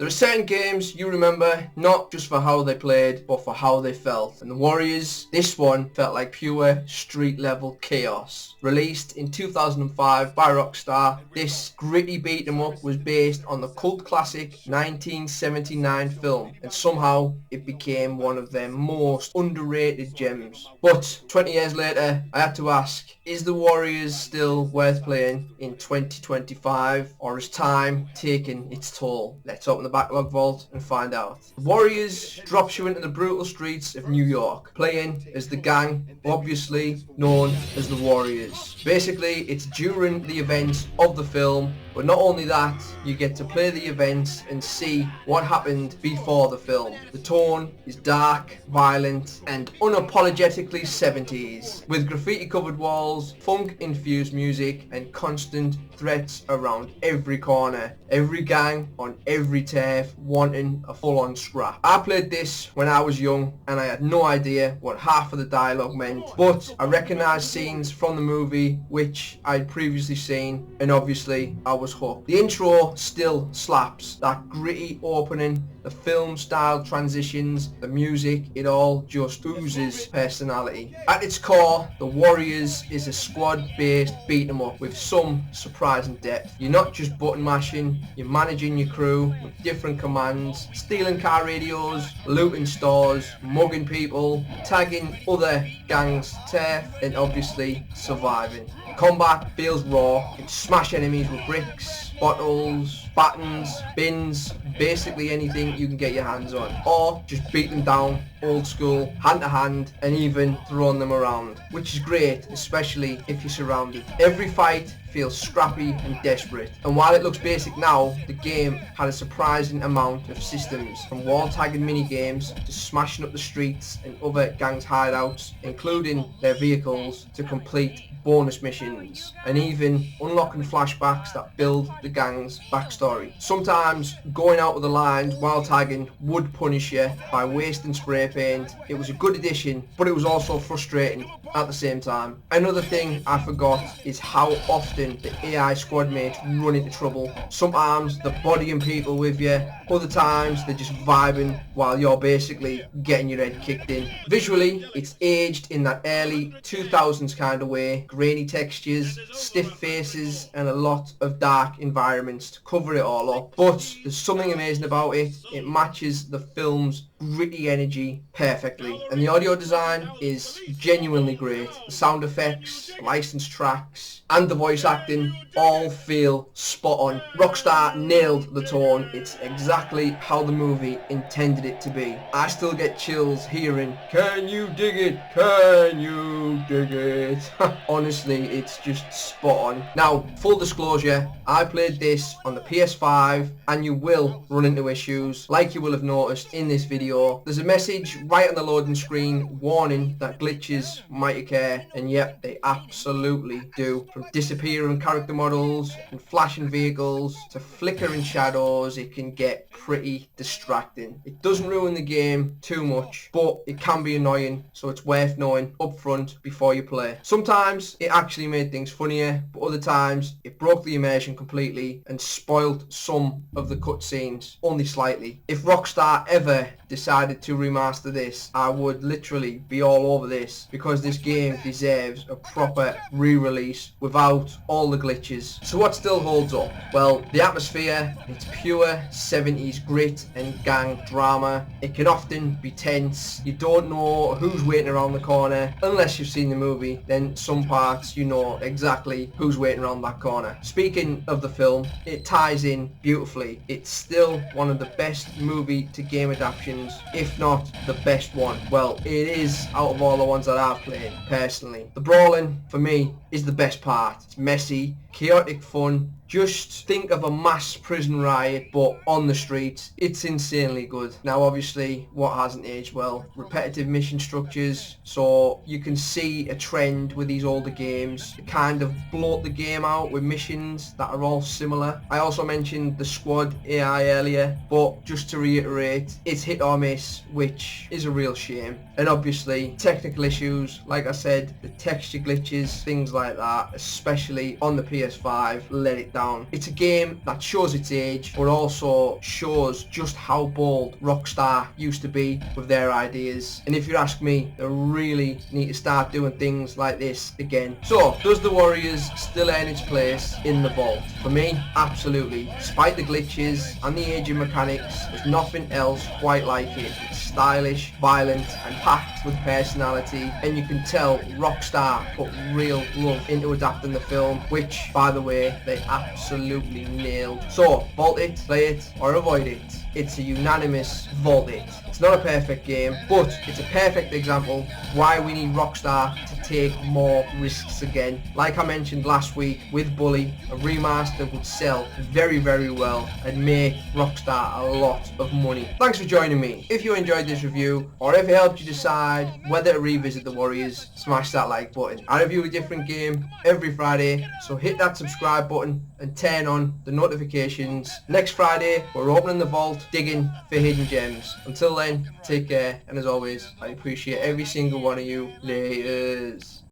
There are certain games you remember not just for how they played, but for how they felt. And the Warriors, this one felt like pure street level chaos. Released in 2005 by Rockstar, this gritty beat 'em up was based on the cult classic 1979 film, and somehow it became one of their most underrated gems. But 20 years later, I had to ask, is the Warriors still worth playing in 2025, or has time taken its toll? Let's open the Backlog Vault and find out. The Warriors drops you into the brutal streets of New York, playing as the gang, obviously known as the Warriors. Basically, it's during the events of the film, but not only that, you get to play the events and see what happened before the film. The tone is dark, violent, and unapologetically 70s, with graffiti-covered walls, funk-infused music, and constant threats around every corner. Every gang on every turf wanting a full-on scrap. I played this when I was young, and I had no idea what half of the dialogue meant, but I recognised scenes from the movie which I'd previously seen, and obviously I was hooked. The intro still slaps. That gritty opening, the film style transitions, the music, it all just oozes personality. At its core, the Warriors is a squad-based beat 'em up with some surprising depth. You're not just button mashing, you're managing your crew with different commands, stealing car radios, looting stores, mugging people, tagging other gangs' turf, and obviously surviving. Combat feels raw. You can smash enemies with bricks, bottles, batons, bins, basically anything you can get your hands on, or just beat them down old school, hand to hand, and even throwing them around, which is great, especially if you're surrounded. Every fight feels scrappy and desperate, and while it looks basic now, the game had a surprising amount of systems, from wall tagging mini games to smashing up the streets and other gangs' hideouts, including their vehicles, to complete bonus missions, and even unlocking flashbacks that build the gang's backstory. Sometimes going out of the lines while tagging would punish you by wasting spray paint. It was a good addition, but it was also frustrating at the same time. Another thing I forgot is how often the AI squad mates run into trouble. Sometimes they're bodying people with you, other times they're just vibing while you're basically getting your head kicked in. Visually, it's aged in that early 2000s kind of way. Grainy textures, stiff faces, and a lot of dark environments to cover it all up. But there's something amazing about it. It matches the film's gritty energy perfectly, and the audio design is genuinely great. The sound effects, licensed tracks, and the voice acting all feel spot on. Rockstar nailed the tone. It's exactly how the movie intended it to be. I still get chills hearing, "Can you dig it? Can you dig it?" Honestly, it's just spot on. Now, full disclosure, I played this on the PS5, and you will run into issues, like you will have noticed in this video. There's a message right on the loading screen warning that glitches might occur, and yep, they absolutely do. From disappearing character models and flashing vehicles to flickering shadows, it can get pretty distracting. It doesn't ruin the game too much, but it can be annoying, so it's worth knowing up front before you play. Sometimes it actually made things funnier, but other times it broke the immersion completely and spoiled some of the cutscenes, only slightly. If Rockstar ever decided to remaster this, I would literally be all over this, because this game deserves a proper re-release without all the glitches. So what still holds up? Well, the atmosphere. It's pure 70s grit and gang drama. It can often be tense. You don't know who's waiting around the corner unless you've seen the movie. Then some parts you know exactly who's waiting around that corner. Speaking of the film, it ties in beautifully. It's still one of the best movie to game adaptations, if not the best one. Well, it is out of all the ones that I've played personally. The brawling for me is the best part. It's messy, chaotic fun. Just think of a mass prison riot, but on the streets. It's insanely good. Now, obviously, what hasn't aged well? Repetitive mission structures. So you can see a trend with these older games. They kind of bloat the game out with missions that are all similar. I also mentioned the squad AI earlier, but just to reiterate, it's hit or miss, which is a real shame. And obviously, technical issues, like I said, the texture glitches, things like that, especially on the PS5, let it down down. It's a game that shows its age, but also shows just how bold Rockstar used to be with their ideas. And if you ask me, they really need to start doing things like this again. So, does the Warriors still earn its place in the vault? For me, absolutely. Despite the glitches and the aging mechanics, there's nothing else quite like it. It's stylish, violent, and packed with personality, and you can tell Rockstar put real love into adapting the film, which, by the way, they absolutely nailed. So, vault it, play it, or avoid it. It's a unanimous vault it. It's not a perfect game, but it's a perfect example why we need Rockstar to take more risks again. Like I mentioned last week with Bully, a remaster would sell very, very well and make Rockstar a lot of money. Thanks for joining me. If you enjoyed this review, or if it helped you decide whether to revisit the Warriors, smash that like button. I review a different game every Friday, so hit that subscribe button and turn on the notifications. Next Friday, we're opening the vault, digging for hidden gems. Until then, take care, and as always, I appreciate every single one of you. Laters.